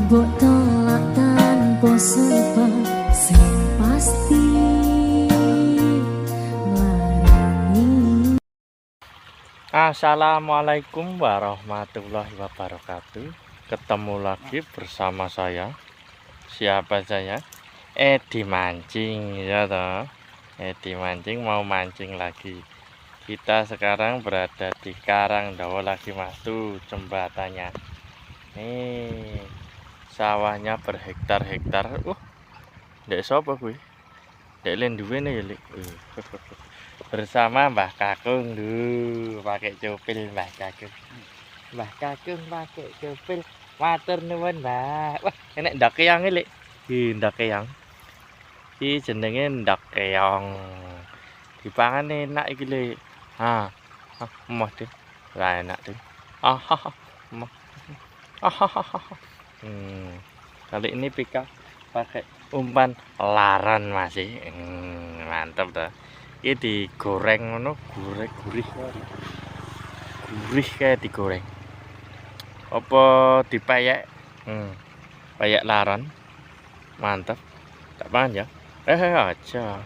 Mbok tolak tanpa sebab sing pasti marani. Assalamualaikum warahmatullahi wabarakatuh. Ketemu lagi bersama saya. Siapa saya? Edi Mancing, ya toh. Edi Mancing mau mancing lagi. Kita sekarang berada di Karangdawa lagi, Mas. Tuh jembatannya. Nih, sawahnya berhektar-hektar. Ndek sapa kuwi? Ndek lenduwe nih ya, Lik. Bersama Mbah Kakung dulu, pakai cupil Mbah Kakung. Mbah Kakung pakai cupil. Matur nuwun, Mbah. Wah, enek ndak keong iki, Lik. Ndak keong. Iki jenenge ndak keong. Dipangan enak iki, Lik. Ha. Emoh, Dik. Lah enak, Dik. Emoh. Kali ini Pika pakai umpan laran masih. Mantap dah. Ini digoreng ngono, gurih kayak digoreng. Apa dipayek? Payek laran. Mantap. Tak pangan ya? Aja.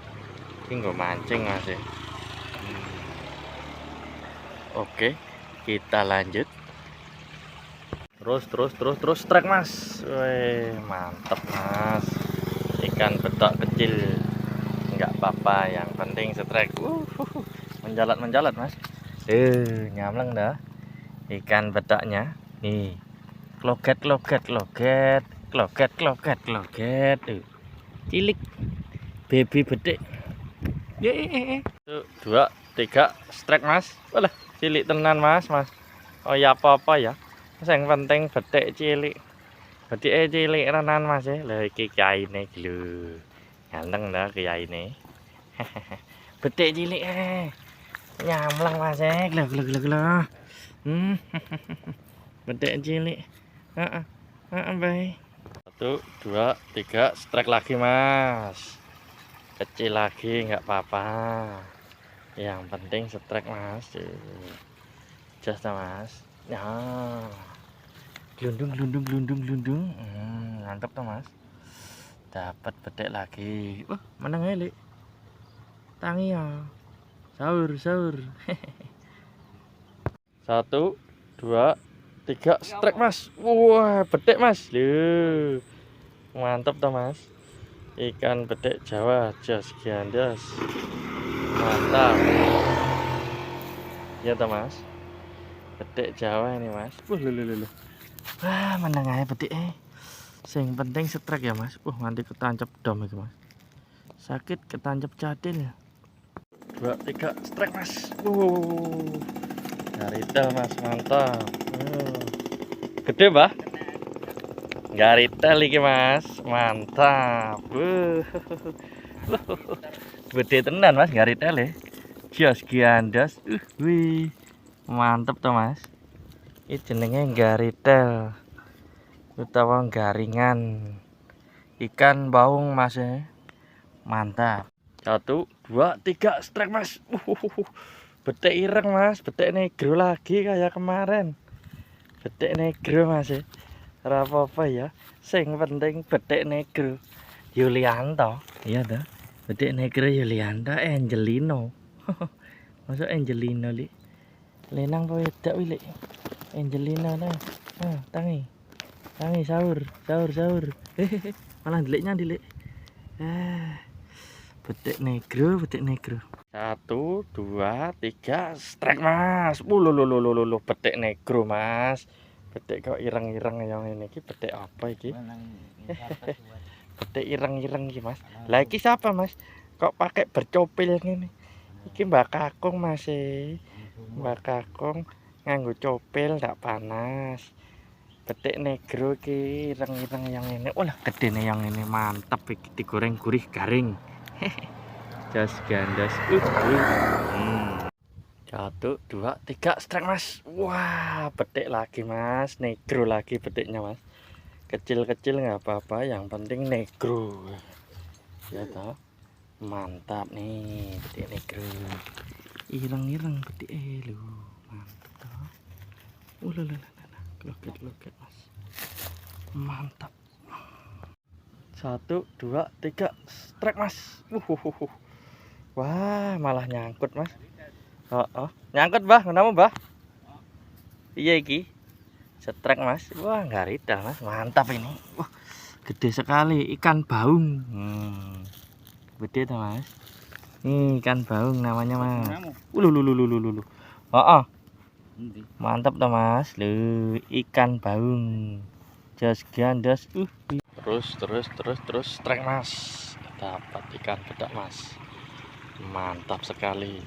Ini nggak mancing masih. Oke, kita lanjut. Terus strike, Mas. Wih, mantap, Mas. Ikan betok kecil. Enggak apa-apa, yang penting strike. Menjalat, Mas. Nyamleng dah. Ikan bedaknya. Nih. Kloget. Cilik. Baby bedek. Tuh, 2, 3 strike, Mas. Walah, cilik tenan, Mas. Oh ya apa-apa ya. Yang penting bedek cilik. Bedeke cilik tenan, Mas. Lah iki kiyaine iki lho. Ganteng dah kiyaine. Bedek cilik nyamlang, Mas. Gelo. Bedek cilik. Heeh. Baik. 1, 2, 3 strike lagi, Mas. Kecil lagi nggak apa-apa. Yang penting strike, Mas. Just, Mas. Nah. Glundung. Mantap tuh, Mas. Dapat bedek lagi. Wah, menang ya, Lik. Tangi ya. Sahur. 1, 2, 3 strike, Mas. Wah, bedek, Mas. Loh. Mantap tuh, Mas. Ikan bedek Jawa jas giandas. Mantap. Ya toh, Mas. Bedek Jawa ini, Mas. Loh. Wah, menang aja bedek. Yang penting strike ya, Mas. Nanti ketancap dom itu, Mas. Sakit ketancap cadil. 2, 3 strike, Mas. Garitel, Mas, mantap. Gede, Mbah. Garitel iki, Mas. Mantap. Gede tenan, Mas, garitel. Jas giandas. Wih. Mantap toh, Mas. Ini jenenge garitel utawa garingan ikan baung, Mas. Mantap. 1, 2, 3 strike, Mas. Bedek ireng, Mas. Bedek negro lagi kayak kemarin. Bedek negro, Mas. Ora apa-apa ya. Sing penting bedek negro Yulianto. Iya toh. Bedek negro Yulianto Angelino. Masuk Angelino, Lik. Lenang apa wedak wi, Lik? Angelino nah. Tangi sahur. Malah deliknya Lik. Bedek negro. 1, 2, 3 strike, Mas. Lho, bedek negro, Mas. Bedek kok ireng-ireng yang ini. Iki bedek apa iki? Bedek ireng-ireng iki, Mas. Lah iki siapa, Mas? Kok pakai bercopil ngene? Iki Mbak Kakung, Mas. Mbak Kakung nganggo copil ndak panas. Bedek negro iki ireng-ireng yang ini. Lah gedene yang ini mantap iki, digoreng gurih garing. Jas gandas. 1, 2, 3 strike, Mas. Wah, bedek lagi, Mas. Negro lagi bedeknya, Mas. Kecil-kecil nggak apa-apa, yang penting negro. Ya toh. Mantap nih bedek negro. Ireng-ireng bedek lho. Mantap toh. Kloket, Mas. Mantap. 1, 2, 3, strike mas. Wah, malah nyangkut mas. Nyangkut bah, kenapa bah? Iya iki, strike mas. Wah, nggak ridal mas, mantap ini. Wah, gede sekali ikan baung. Gede tuh mas. Ini ikan baung namanya mas. Lulu. Mantap tuh mas. Lu ikan baung. Jos gandos. Terus strike mas. Dapat ikan bedak mas. Mantap sekali.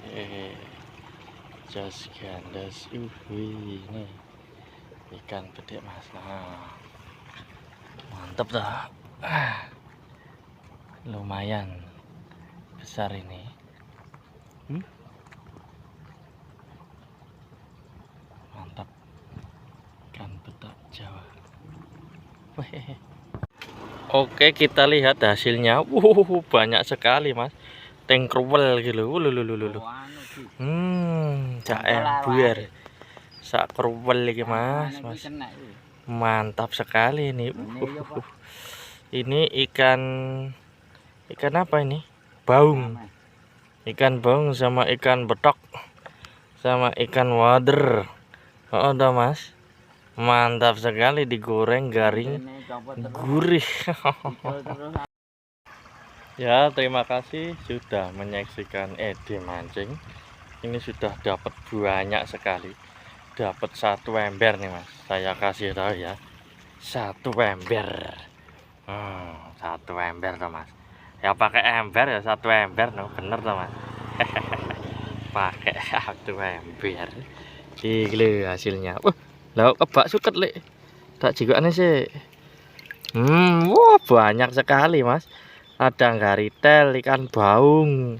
Jos gandos. Ini ikan bedak mas. Nah, mantap dah. Lumayan besar ini. Mantap ikan bedak Jawa. Oke, kita lihat hasilnya. Banyak sekali mas. Tengkrowel gitu. Cak ember. Sak krowel iki mas. Mantap sekali ini. Ini ikan apa ini? Baung. Ikan baung sama ikan betok. Sama ikan wader. Udah mas. Mantap sekali, digoreng garing gurih. Ya, terima kasih sudah menyaksikan Edi mancing. Ini sudah dapat banyak sekali. Dapat 1 ember nih mas. Saya kasih tahu ya, 1 ember. 1 ember tuh mas. Ya pakai ember ya 1 ember, no bener tuh mas. Pakai 1 ember. Gile hasilnya. Lah kebak suket lek. Tak jigokane sih. Wah, banyak sekali, Mas. Ada ngaritel, ikan baung.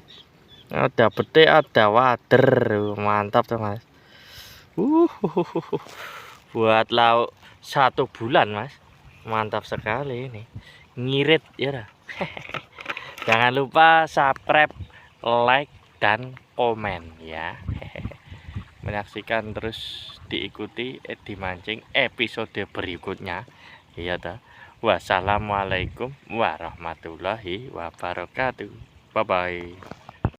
Ada betik, ada wader. Mantap tuh, Mas. Buat lauk 1 bulan, Mas. Mantap sekali ini. Ngirit ya. Jangan lupa subscribe, like dan komen ya. Menyaksikan terus, diikuti Edi mancing episode berikutnya. Iya dah. Wassalamualaikum warahmatullahi wabarakatuh. Bye bye.